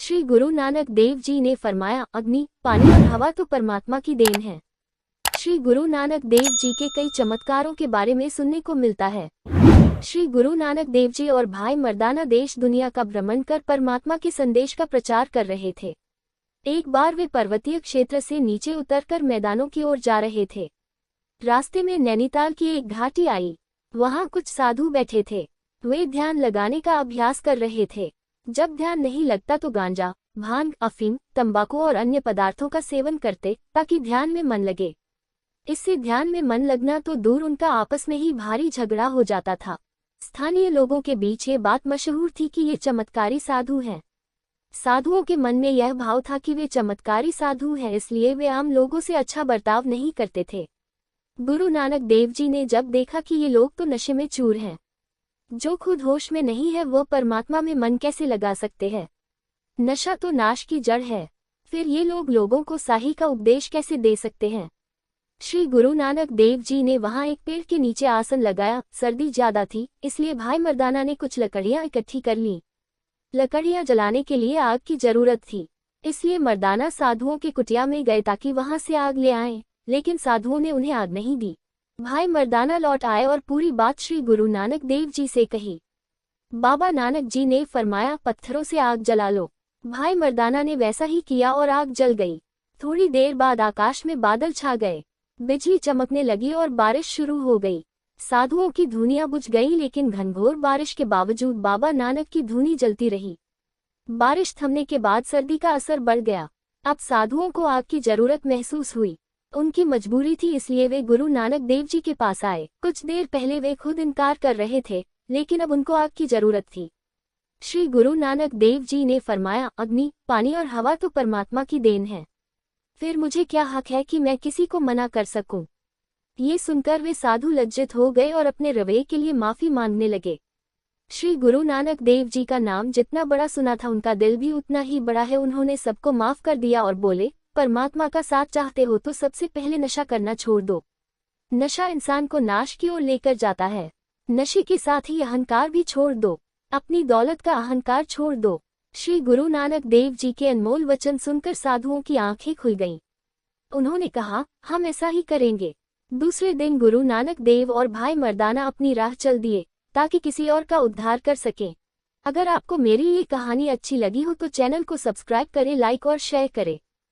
श्री गुरु नानक देव जी ने फरमाया, अग्नि, पानी और हवा तो परमात्मा की देन है। श्री गुरु नानक देव जी के कई चमत्कारों के बारे में सुनने को मिलता है। श्री गुरु नानक देव जी और भाई मर्दाना देश दुनिया का भ्रमण कर परमात्मा के संदेश का प्रचार कर रहे थे। एक बार वे पर्वतीय क्षेत्र से नीचे उतरकर मैदानों की ओर जा रहे थे। रास्ते में नैनीताल की एक घाटी आई। वहां कुछ साधु बैठे थे। वे ध्यान लगाने का अभ्यास कर रहे थे। जब ध्यान नहीं लगता तो गांजा, भांग, अफीम, तंबाकू और अन्य पदार्थों का सेवन करते ताकि ध्यान में मन लगे। इससे ध्यान में मन लगना तो दूर, उनका आपस में ही भारी झगड़ा हो जाता था। स्थानीय लोगों के बीच ये बात मशहूर थी कि ये चमत्कारी साधु हैं। साधुओं के मन में यह भाव था कि वे चमत्कारी साधु हैं, इसलिए वे आम लोगों से अच्छा बर्ताव नहीं करते थे। गुरु नानक देव जी ने जब देखा कि ये लोग तो नशे में चूर हैं, जो खुद होश में नहीं है वो परमात्मा में मन कैसे लगा सकते हैं। नशा तो नाश की जड़ है, फिर ये लोग लोगों को सही का उपदेश कैसे दे सकते हैं। श्री गुरु नानक देव जी ने वहां एक पेड़ के नीचे आसन लगाया। सर्दी ज्यादा थी, इसलिए भाई मर्दाना ने कुछ लकड़ियां इकट्ठी कर लीं। लकड़ियां जलाने के लिए आग की जरूरत थी, इसलिए मर्दाना साधुओं के कुटिया में गए ताकि वहां से आग ले आएं, लेकिन साधुओं ने उन्हें आग नहीं दी। भाई मर्दाना लौट आए और पूरी बात श्री गुरु नानक देव जी से कही। बाबा नानक जी ने फरमाया, पत्थरों से आग जला लो। भाई मर्दाना ने वैसा ही किया और आग जल गई। थोड़ी देर बाद आकाश में बादल छा गए, बिजली चमकने लगी और बारिश शुरू हो गई। साधुओं की धूनियां बुझ गईं, लेकिन घनघोर बारिश के बावजूद बाबा नानक की धूनी जलती रही। बारिश थमने के बाद सर्दी का असर बढ़ गया। अब साधुओं को आग की जरूरत महसूस हुई। उनकी मजबूरी थी, इसलिए वे गुरु नानक देव जी के पास आए। कुछ देर पहले वे खुद इनकार कर रहे थे, लेकिन अब उनको आग की जरूरत थी। श्री गुरु नानक देव जी ने फरमाया, अग्नि, पानी और हवा तो परमात्मा की देन है, फिर मुझे क्या हक है कि मैं किसी को मना कर सकूं। ये सुनकर वे साधु लज्जित हो गए और अपने रवैये के लिए माफी मांगने लगे। श्री गुरु नानक देव जी का नाम जितना बड़ा सुना था, उनका दिल भी उतना ही बड़ा है। उन्होंने सबको माफ कर दिया और बोले, परमात्मा का साथ चाहते हो तो सबसे पहले नशा करना छोड़ दो। नशा इंसान को नाश की ओर लेकर जाता है। नशे के साथ ही अहंकार भी छोड़ दो। अपनी दौलत का अहंकार छोड़ दो। श्री गुरु नानक देव जी के अनमोल वचन सुनकर साधुओं की आंखें खुल गईं। उन्होंने कहा, हम ऐसा ही करेंगे। दूसरे दिन गुरु नानक देव और भाई मर्दाना अपनी राह चल दिए ताकि किसी और का उद्धार कर सकें। अगर आपको मेरी ये कहानी अच्छी लगी हो तो चैनल को सब्सक्राइब करें, लाइक और शेयर करें।